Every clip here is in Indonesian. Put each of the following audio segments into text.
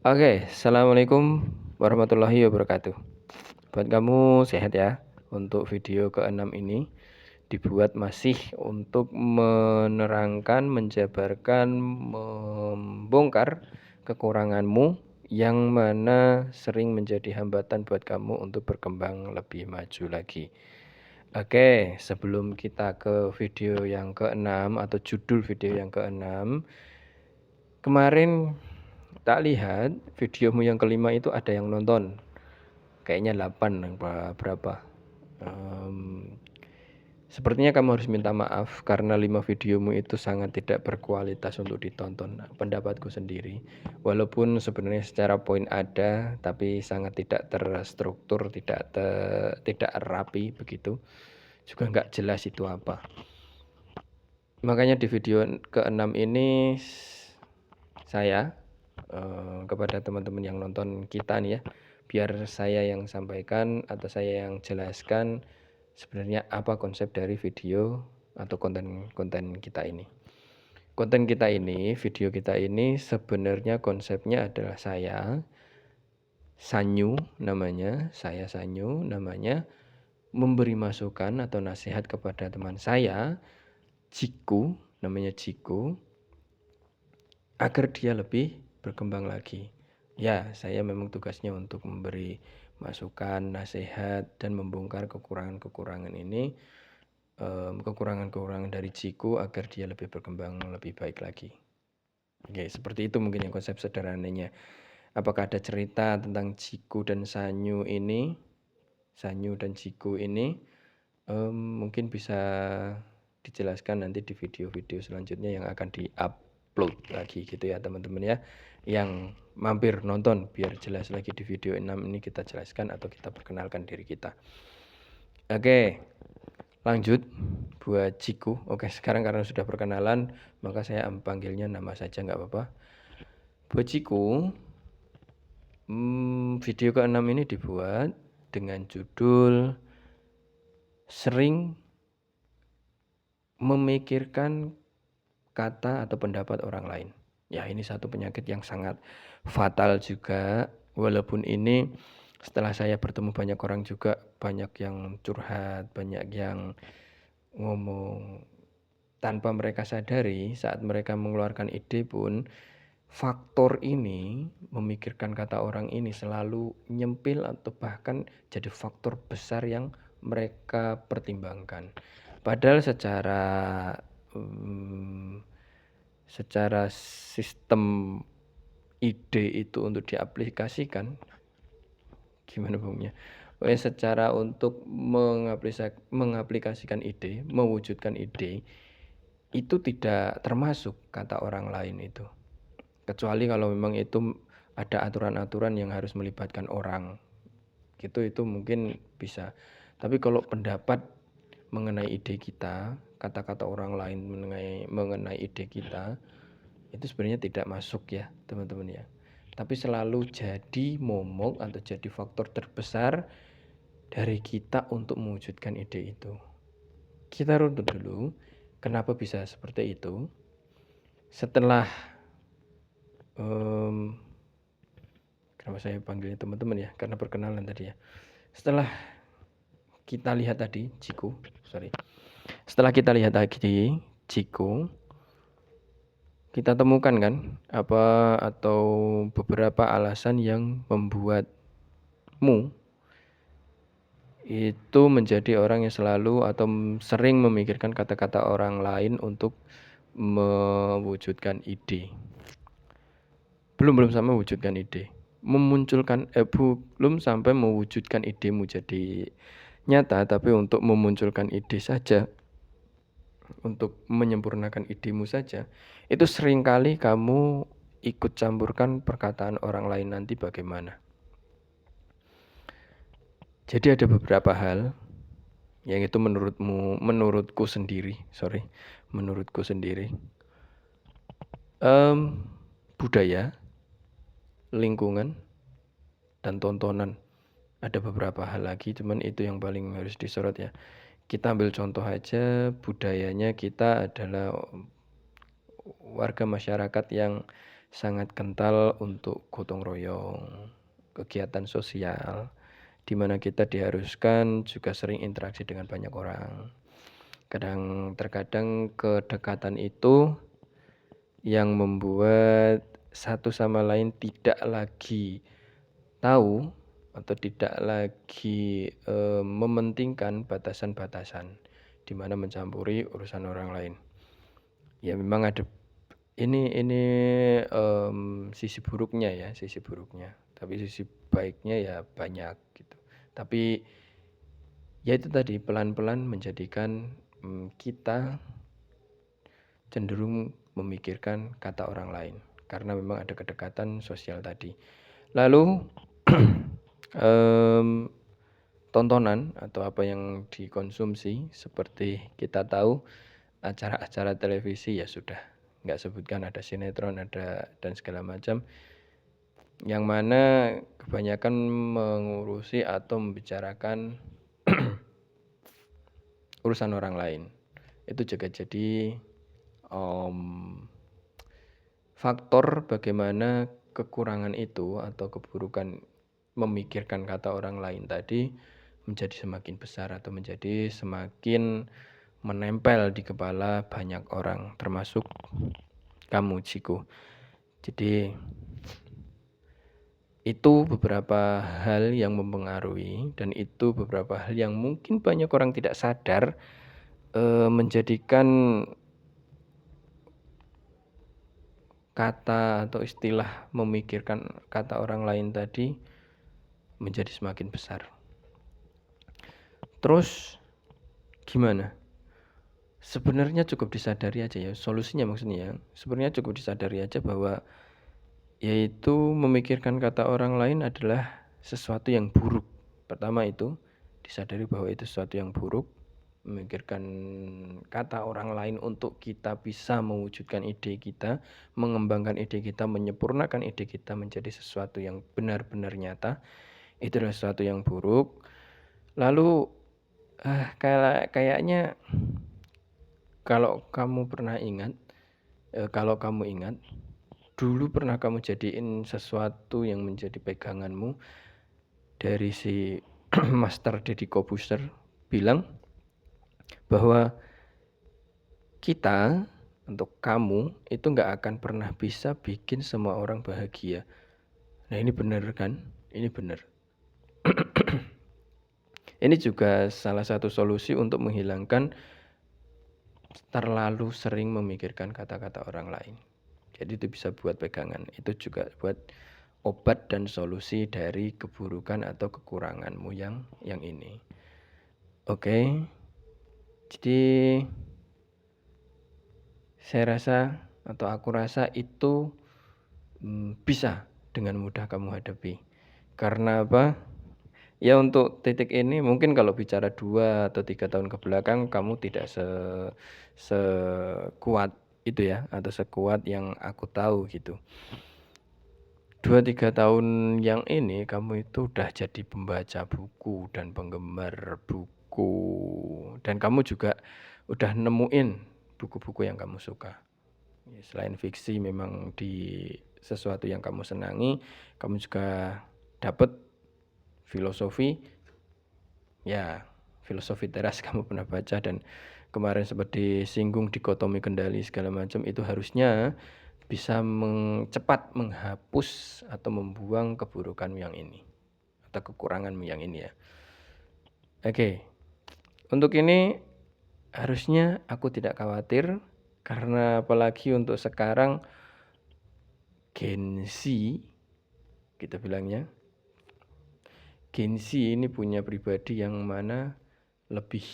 Oke, assalamualaikum warahmatullahi wabarakatuh. Buat kamu sehat ya. Untuk video ke-6 ini dibuat masih untuk menerangkan, menjabarkan, membongkar kekuranganmu yang mana sering menjadi hambatan buat kamu untuk berkembang lebih maju lagi. Oke, sebelum kita ke video yang ke-6 atau judul video yang ke-6, kemarin tak lihat videomu yang kelima itu ada yang nonton. Kayaknya 8 berapa. Sepertinya kamu harus minta maaf karena 5 videomu itu sangat tidak berkualitas untuk ditonton. Pendapatku sendiri. Walaupun sebenarnya secara poin ada, tapi sangat tidak terstruktur, tidak rapi begitu. Juga nggak jelas itu apa. Makanya di video ke-6 ini saya kepada teman-teman yang nonton kita nih ya, biar saya yang sampaikan atau saya yang jelaskan sebenarnya apa konsep dari video atau konten kita ini. Konten kita ini, video kita ini sebenarnya konsepnya adalah saya Sanyu namanya, memberi masukan atau nasihat kepada teman saya Jiku, namanya Jiku, agar dia lebih berkembang lagi. Ya, saya memang tugasnya untuk memberi masukan, nasihat, dan membongkar kekurangan-kekurangan ini, kekurangan-kekurangan dari Jiku agar dia lebih berkembang lebih baik lagi. Oke, seperti itu mungkin yang konsep sederhananya. Apakah ada cerita tentang Jiku dan Sanyu dan Jiku ini? Mungkin bisa dijelaskan nanti di video-video selanjutnya yang akan di-upload lagi gitu ya teman-teman ya. Yang mampir nonton biar jelas lagi di video 6 ini kita jelaskan atau kita perkenalkan diri kita. Oke, lanjut buat Jiku. Oke, sekarang karena sudah perkenalan maka saya panggilnya nama saja nggak apa-apa. Buat Jiku, video ke-6 ini dibuat dengan judul sering memikirkan kata atau pendapat orang lain. Ya, ini satu penyakit yang sangat fatal juga. Walaupun ini setelah saya bertemu banyak orang juga, banyak yang curhat, banyak yang ngomong tanpa mereka sadari saat mereka mengeluarkan ide pun faktor ini, memikirkan kata orang ini selalu nyempil atau bahkan jadi faktor besar yang mereka pertimbangkan. Padahal secara sistem ide itu untuk diaplikasikan, gimana bungnya? Secara untuk mengaplikasikan ide, mewujudkan ide, itu tidak termasuk kata orang lain itu. Kecuali kalau memang itu ada aturan-aturan yang harus melibatkan orang. Gitu itu mungkin bisa. Tapi kalau pendapat mengenai ide kita, kata-kata orang lain mengenai ide kita, itu sebenarnya tidak masuk ya teman-teman ya. Tapi selalu jadi momok atau jadi faktor terbesar dari kita untuk mewujudkan ide itu. Kita runut dulu, kenapa bisa seperti itu. Setelah kenapa saya panggilnya teman-teman ya, karena perkenalan tadi ya. Setelah kita lihat tadi setelah kita lihat tadi Jiku, kita temukan kan apa atau beberapa alasan yang membuatmu itu menjadi orang yang selalu atau sering memikirkan kata-kata orang lain untuk mewujudkan ide. Belum sampai mewujudkan ide. Belum sampai mewujudkan idemu jadi nyata, tapi untuk memunculkan ide saja, untuk menyempurnakan idemu saja, itu seringkali kamu ikut campurkan perkataan orang lain nanti bagaimana. Jadi ada beberapa hal yang itu menurutku sendiri, budaya, lingkungan, dan tontonan. Ada beberapa hal lagi, cuman itu yang paling harus disorot ya. Kita ambil contoh aja, budayanya kita adalah warga masyarakat yang sangat kental untuk gotong royong, kegiatan sosial, di mana kita diharuskan juga sering interaksi dengan banyak orang. Terkadang kedekatan itu yang membuat satu sama lain tidak lagi tahu atau tidak lagi mementingkan batasan-batasan di mana mencampuri urusan orang lain. Ya memang ada ini sisi buruknya ya, sisi buruknya. Tapi sisi baiknya ya banyak gitu. Tapi ya itu tadi pelan-pelan menjadikan kita cenderung memikirkan kata orang lain karena memang ada kedekatan sosial tadi. Lalu tontonan atau apa yang dikonsumsi seperti kita tahu acara-acara televisi ya sudah nggak sebutkan, ada sinetron, ada dan segala macam yang mana kebanyakan mengurusi atau membicarakan urusan orang lain. Itu juga jadi faktor bagaimana kekurangan itu atau keburukan memikirkan kata orang lain tadi menjadi semakin besar atau menjadi semakin menempel di kepala banyak orang, termasuk kamu, Ciko. Jadi itu beberapa hal yang mempengaruhi dan itu beberapa hal yang mungkin banyak orang tidak sadar menjadikan kata atau istilah memikirkan kata orang lain tadi menjadi semakin besar. Terus gimana? Sebenarnya cukup disadari aja ya, solusinya maksudnya ya. Sebenarnya cukup disadari aja bahwa yaitu memikirkan kata orang lain adalah sesuatu yang buruk. Pertama itu disadari bahwa itu sesuatu yang buruk, memikirkan kata orang lain untuk kita bisa mewujudkan ide kita, mengembangkan ide kita, menyempurnakan ide kita menjadi sesuatu yang benar-benar nyata, itu adalah sesuatu yang buruk. Lalu kayaknya kalau kamu ingat dulu pernah kamu jadiin sesuatu yang menjadi peganganmu dari si Master Deddy Corbuzier bilang bahwa kita untuk kamu itu nggak akan pernah bisa bikin semua orang bahagia. Nah ini benar kan? Ini benar. Ini juga salah satu solusi untuk menghilangkan terlalu sering memikirkan kata-kata orang lain. Jadi itu bisa buat pegangan. Itu juga buat obat dan solusi dari keburukan atau kekuranganmu yang ini. Oke. Jadi saya rasa atau aku rasa itu bisa dengan mudah kamu hadapi. Karena apa? Ya untuk titik ini mungkin kalau bicara 2 atau 3 tahun ke belakang kamu tidak sekuat itu ya, atau sekuat yang aku tahu gitu. 2-3 tahun yang ini kamu itu udah jadi pembaca buku dan penggemar buku, dan kamu juga udah nemuin buku-buku yang kamu suka. Selain fiksi memang di sesuatu yang kamu senangi, kamu juga dapat filosofi. Ya, filosofi teras kamu pernah baca, dan kemarin seperti singgung dikotomi kendali segala macam, itu harusnya bisa cepat menghapus atau membuang keburukanmu yang ini atau kekuranganmu yang ini ya. Oke. Untuk ini harusnya aku tidak khawatir, karena apalagi untuk sekarang Gen Z kita bilangnya, Gen Z ini punya pribadi yang mana lebih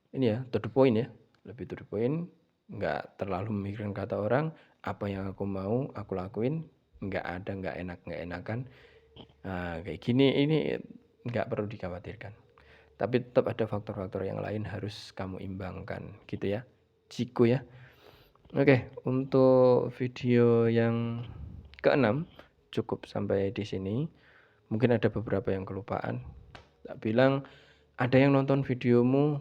ini ya, to the point ya, lebih to the point, nggak terlalu memikirkan kata orang, apa yang aku mau aku lakuin, nggak ada nggak enakan. Nah, kayak gini ini nggak perlu dikhawatirkan. Tapi tetap ada faktor-faktor yang lain harus kamu imbangkan gitu ya, Ciko ya. Oke, untuk video yang ke-6 cukup sampai di sini. Mungkin ada beberapa yang kelupaan. Tak bilang ada yang nonton videomu,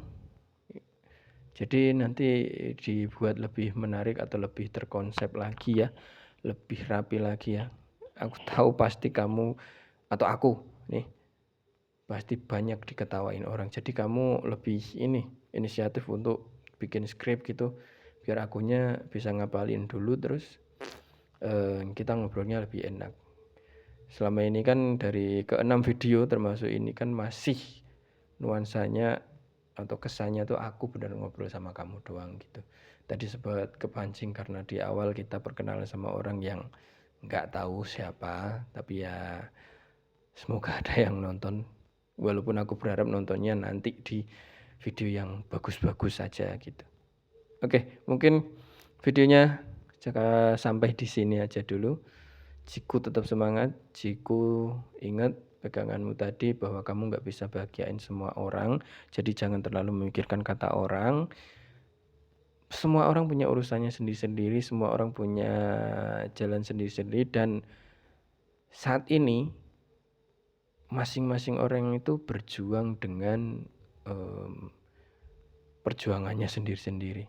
Jadi nanti dibuat lebih menarik atau lebih terkonsep lagi ya, lebih rapi lagi ya. Aku tahu pasti kamu atau aku nih pasti banyak diketawain orang. Jadi kamu lebih inisiatif untuk bikin skrip gitu biar akunya bisa ngapalin dulu terus kita ngobrolnya lebih enak. Selama ini kan dari ke-6 video termasuk ini kan masih nuansanya atau kesannya tuh aku benar ngobrol sama kamu doang gitu. Tadi sempat kepancing karena di awal kita perkenalan sama orang yang nggak tahu siapa, tapi ya semoga ada yang nonton. Walaupun aku berharap nontonnya nanti di video yang bagus-bagus saja gitu. Oke, mungkin videonya sampai di sini aja dulu. Jiku tetap semangat, Jiku ingat peganganmu tadi bahwa kamu nggak bisa bahagiain semua orang, jadi jangan terlalu memikirkan kata orang. Semua orang punya urusannya sendiri-sendiri, semua orang punya jalan sendiri-sendiri dan saat ini masing-masing orang itu berjuang dengan perjuangannya sendiri-sendiri.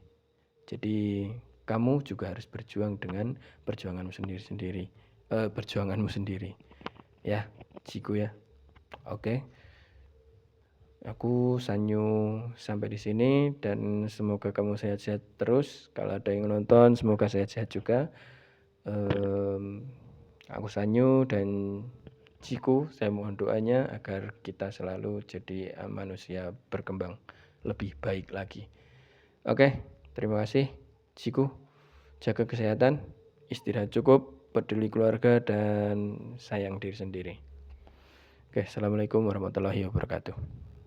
Jadi kamu juga harus berjuang dengan perjuanganmu sendiri-sendiri, perjuanganmu sendiri. Ya, Jiku ya. Oke. Aku Sanyu sampai di sini dan semoga kamu sehat-sehat terus. Kalau ada yang nonton semoga sehat-sehat juga. Aku Sanyu dan Jiku, saya mohon doanya agar kita selalu jadi manusia berkembang lebih baik lagi. Oke, terima kasih Jiku. Jaga kesehatan, istirahat cukup, peduli keluarga dan sayang diri sendiri. Oke, assalamualaikum warahmatullahi wabarakatuh.